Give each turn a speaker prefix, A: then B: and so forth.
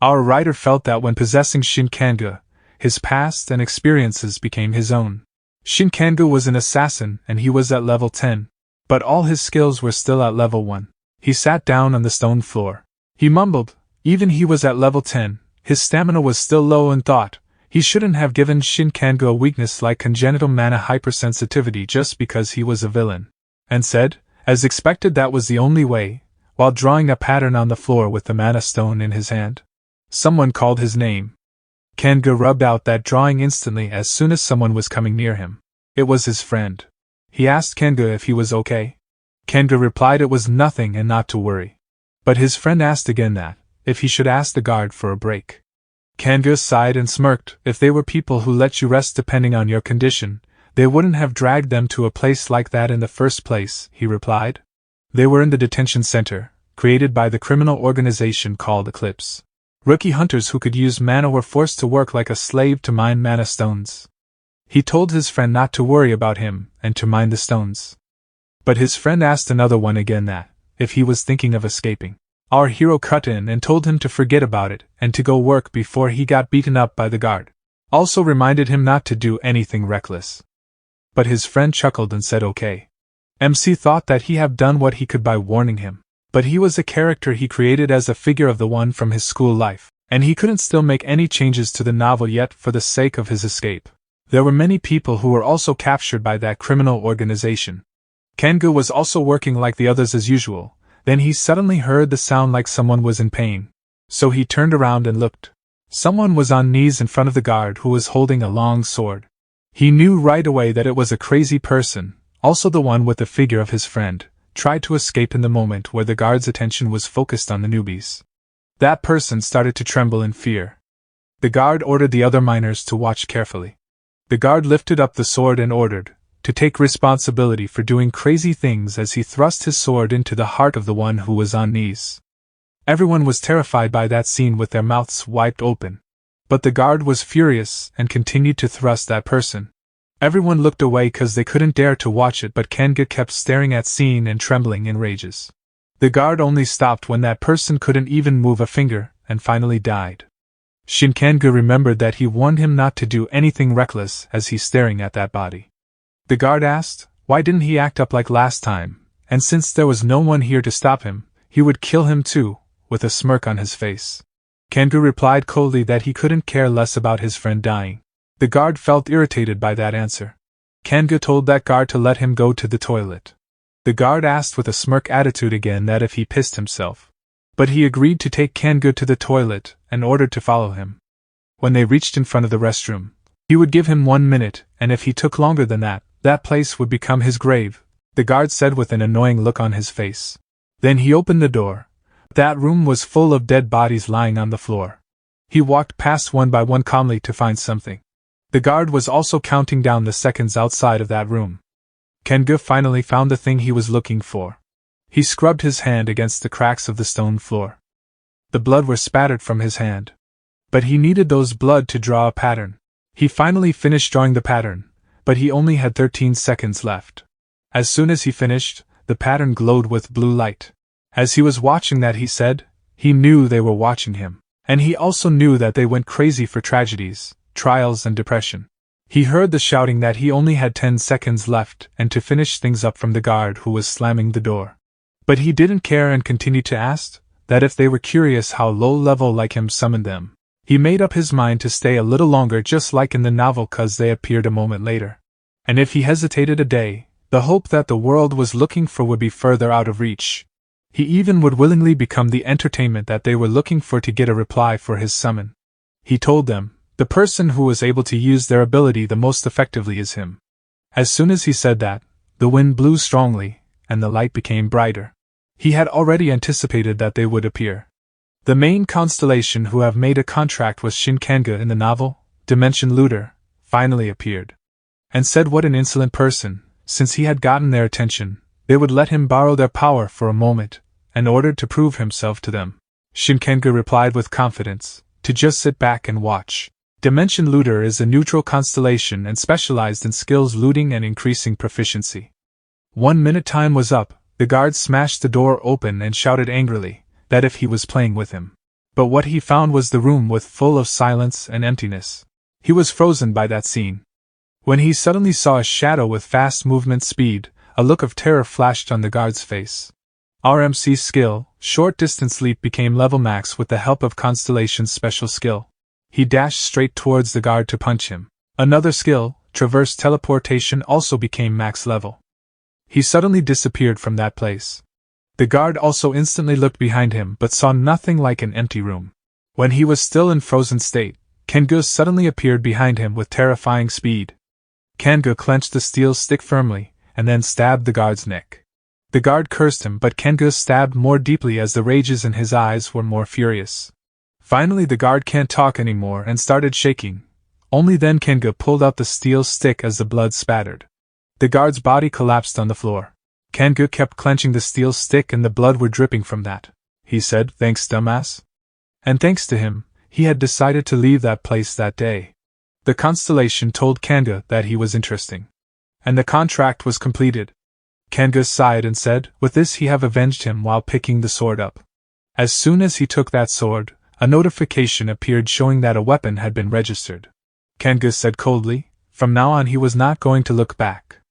A: Our writer felt that when possessing Shin Kanga, his past and experiences became his own. Shin Kanga was an assassin and he was at level 10, but all his skills were still at level 1. He sat down on the stone floor. He mumbled, even he was at level 10, his stamina was still low and thought, he shouldn't have given Shin Kanga a weakness like congenital mana hypersensitivity just because he was a villain. And said, as expected that was the only way, while drawing a pattern on the floor with the mana stone in his hand. Someone called his name. Kanga rubbed out that drawing instantly as soon as someone was coming near him. It was his friend. He asked Kanga if he was okay. Kanga replied it was nothing and not to worry. But his friend asked again that, if he should ask the guard for a break. Kanga sighed and smirked. If they were people who let you rest depending on your condition, they wouldn't have dragged them to a place like that in the first place, he replied. They were in the detention center, created by the criminal organization called Eclipse. Rookie hunters who could use mana were forced to work like a slave to mine mana stones. He told his friend not to worry about him and to mine the stones. But his friend asked another one again that, if he was thinking of escaping. Our hero cut in and told him to forget about it and to go work before he got beaten up by the guard. Also reminded him not to do anything reckless. But his friend chuckled and said okay. MC thought that he had done what he could by warning him. But he was a character he created as a figure of the one from his school life, and he couldn't still make any changes to the novel yet for the sake of his escape. There were many people who were also captured by that criminal organization. Kanga was also working like the others as usual, then he suddenly heard the sound like someone was in pain. So he turned around and looked. Someone was on knees in front of the guard who was holding a long sword. He knew right away that it was a crazy person, also the one with the figure of his friend, tried to escape in the moment where the guard's attention was focused on the newbies. That person started to tremble in fear. The guard ordered the other miners to watch carefully. The guard lifted up the sword and ordered, to take responsibility for doing crazy things as he thrust his sword into the heart of the one who was on knees. Everyone was terrified by that scene with their mouths wiped open. But the guard was furious and continued to thrust that person. Everyone looked away cause they couldn't dare to watch it, but Kanga kept staring at scene and trembling in rages. The guard only stopped when that person couldn't even move a finger, and finally died. Shin Kanga remembered that he warned him not to do anything reckless as he's staring at that body. The guard asked, why didn't he act up like last time, and since there was no one here to stop him, he would kill him too, with a smirk on his face. Kanga replied coldly that he couldn't care less about his friend dying. The guard felt irritated by that answer. Kanga told that guard to let him go to the toilet. The guard asked with a smirk attitude again that if he pissed himself. But he agreed to take Kanga to the toilet and ordered to follow him. When they reached in front of the restroom, he would give him 1 minute, and if he took longer than that, that place would become his grave, the guard said with an annoying look on his face. Then he opened the door. That room was full of dead bodies lying on the floor. He walked past one by one calmly to find something. The guard was also counting down the seconds outside of that room. Kanga finally found the thing he was looking for. He scrubbed his hand against the cracks of the stone floor. The blood was spattered from his hand. But he needed those blood to draw a pattern. He finally finished drawing the pattern, but he only had 13 seconds left. As soon as he finished, the pattern glowed with blue light. As he was watching that, he said, he knew they were watching him, and he also knew that they went crazy for tragedies, trials and depression. He heard the shouting that he only had 10 seconds left and to finish things up from the guard who was slamming the door. But he didn't care and continued to ask that if they were curious how low-level like him summoned them. He made up his mind to stay a little longer just like in the novel cause they appeared a moment later. And if he hesitated a day, the hope that the world was looking for would be further out of reach. He even would willingly become the entertainment that they were looking for to get a reply for his summon. He told them, the person who was able to use their ability the most effectively is him. As soon as he said that, the wind blew strongly, and the light became brighter. He had already anticipated that they would appear. The main constellation who have made a contract with Shin Kanga in the novel, Dimension Looter, finally appeared. And said what an insolent person, since he had gotten their attention, they would let him borrow their power for a moment, and ordered to prove himself to them. Shin Kanga replied with confidence, to just sit back and watch. Dimension Looter is a neutral constellation and specialized in skills looting and increasing proficiency. 1 minute time was up, the guard smashed the door open and shouted angrily, that if he was playing with him. But what he found was the room was full of silence and emptiness. He was frozen by that scene. When he suddenly saw a shadow with fast movement speed, a look of terror flashed on the guard's face. RMC's skill, short distance leap, became level max with the help of Constellation's special skill. He dashed straight towards the guard to punch him. Another skill, traverse teleportation, also became max level. He suddenly disappeared from that place. The guard also instantly looked behind him but saw nothing like an empty room. When he was still in frozen state, Kanga suddenly appeared behind him with terrifying speed. Kanga clenched the steel stick firmly, and then stabbed the guard's neck. The guard cursed him, but Kanga stabbed more deeply as the rages in his eyes were more furious. Finally the guard can't talk anymore and started shaking. Only then Kanga pulled out the steel stick as the blood spattered. The guard's body collapsed on the floor. Kanga kept clenching the steel stick and the blood were dripping from that. He said, "Thanks, dumbass." And thanks to him, he had decided to leave that place that day. The Constellation told Kanga that he was interesting. And the contract was completed. Kanga sighed and said, with this he have avenged him while picking the sword up. As soon as he took that sword, a notification appeared showing that a weapon had been registered. Kanga said coldly, from now on he was not going to look back.